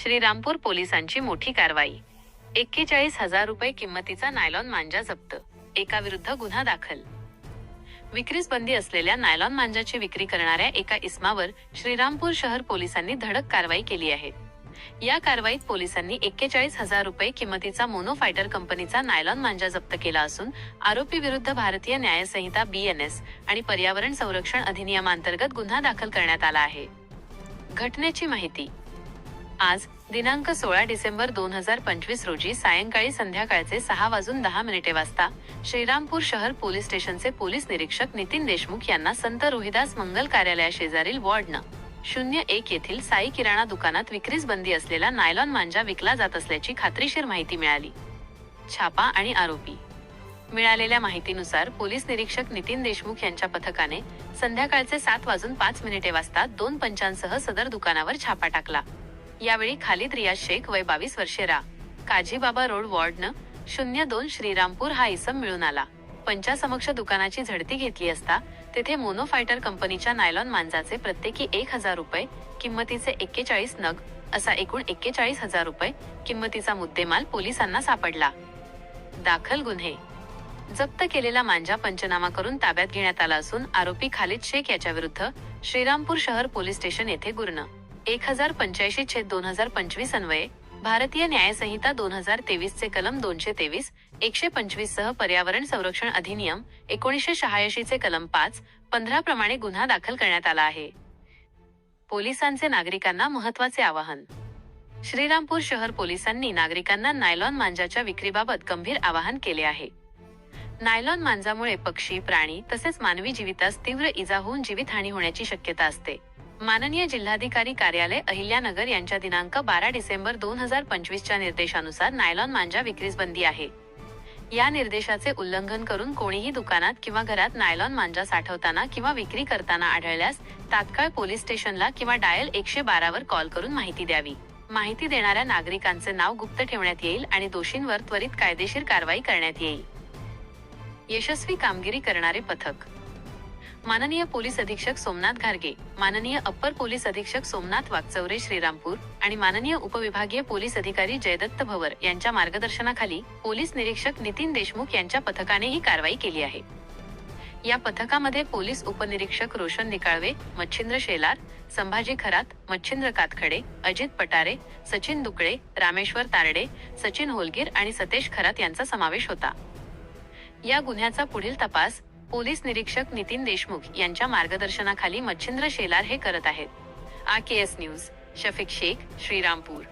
श्रीरामपूर पोलिसांची मोठी कारवाई. 41,000 रुपये किंमतीचा नायलॉन मांजा जप्त, एकाविरुद्ध गुन्हा दाखल. विक्रीस बंदी असलेल्या नायलॉन मांजाची विक्री करणाऱ्या एका इस्मावर श्रीरामपूर शहर पोलिसांनी धडक कारवाई केली आहे. या कारवाईत पोलिसांनी 41,000 रुपये किंमतीचा मोनो फायटर कंपनीचा नायलॉन मांजा जप्त केला असून आरोपी विरुद्ध भारतीय न्याय संहिता BNS आणि पर्यावरण संरक्षण अधिनियमांतर्गत गुन्हा दाखल करण्यात आला आहे. घटनेची माहिती. आज दिनांक 16 डिसेंबर 2025 रोजी सायंकाळी संध्याकाळचे 6:10 वाजता श्रीरामपूर शहर पोलीस स्टेशनचे पोलीस निरीक्षक नितीन देशमुख यांना संत रोहिदास मंगल कार्यालयाशेजारील वॉर्ड नं. 01 येथील साई किराणा दुकानात विक्रीस बंदी असलेला नायलॉन मांजा विकला जात असल्याची खात्रीशीर माहिती मिळाली. छापा आणि आरोपी. मिळालेल्या माहितीनुसार पोलीस निरीक्षक नितीन देशमुख यांच्या पथकाने संध्याकाळचे 7:05 वाजता 2 पंचांसह सदर दुकानावर छापा टाकला. यावेळी खालिद रियाज शेख वय 22 वर्षे काजीबाबा रोड वॉर्ड नं. 02 श्रीरामपूर हा इसम मिळून आला. पंचासमक्ष दुकानाची झडती घेतली असता तेथे मोनो फायटर कंपनीच्या नायलॉन मांजाचे प्रत्येकी 1,000 रुपये किंमतीचे 41 नग असा एकूण 41,000 रुपये किंमतीचा मुद्देमाल पोलिसांना सापडला. दाखल गुन्हे. जप्त केलेला मांजा पंचनामा करून ताब्यात घेण्यात आला असून आरोपी खालिद शेख याच्या विरुद्ध श्रीरामपूर शहर पोलीस स्टेशन येथे गुन्हा 1085/2025 अन्वये भारतीय न्याय संहिता 2023 चे कलम 223, 125 सह पर्यावरण संरक्षण अधिनियम 1986 चे कलम 5, 15 प्रमाणे गुन्हा दाखल करण्यात आला आहे. पोलिसांचे नागरिकांना महत्त्वाचे आवाहन. श्रीरामपूर शहर पोलिसांनी नागरिकांना नायलॉन मांजाच्या विक्रीबाबत गंभीर आवाहन केले आहे. नायलॉन मांजामुळे पक्षी, प्राणी तसेच मानवी जीवितास तीव्र इजा होऊन जीवितहानी होण्याची शक्यता असते. माननीय जिल्हाधिकारी कार्यालय अहिल्यानगर यांच्या दिनांक 12 डिसेंबर 2025 च्या निर्देशानुसार नायलॉन मांजा विक्रीस बंदी आहे. या निर्देशाचे उल्लंघन करून कोणीही दुकानात किंवा घरात नायलॉन मांजा साठवताना किंवा विक्री करताना आढळल्यास तात्काळ पोलीस स्टेशनला किंवा डायल 112 वर कॉल करून माहिती द्यावी. माहिती देणाऱ्या नागरिकांचे नाव गुप्त ठेवण्यात येईल आणि दोषींवर त्वरित कायदेशीर कारवाई करण्यात येईल. यशस्वी कामगिरी करणारे पथक. माननीय पोलीस अधीक्षक सोमनाथ घारगे, माननीय अप्पर पोलीस अधीक्षक सोमनाथ वाकचौरे श्रीरामपूर आणि माननीय उपविभागीय पोलीस अधिकारी जयदत्त भवर यांच्या मार्गदर्शनाखाली पोलीस निरीक्षक नितीन देशमुख यांच्या पथकाने ही कारवाई केली आहे. या पथकामध्ये पोलीस उपनिरीक्षक रोशन निकाळवे, मच्छिंद्र शेलार, संभाजी खरात, मच्छिंद्र कातखडे, अजित पटारे, सचिन दुकळे, रामेश्वर तारडे, सचिन होलगीर आणि सतेश खरात यांचा समावेश होता. या गुन्ह्याचा पुढील तपास पोलीस निरीक्षक नितीन देशमुख यांच्या मार्गदर्शनाखाली मच्छिंद्र शेलार हे करत आहेत. AKS news, Shafiq Shaikh, Shrirampur.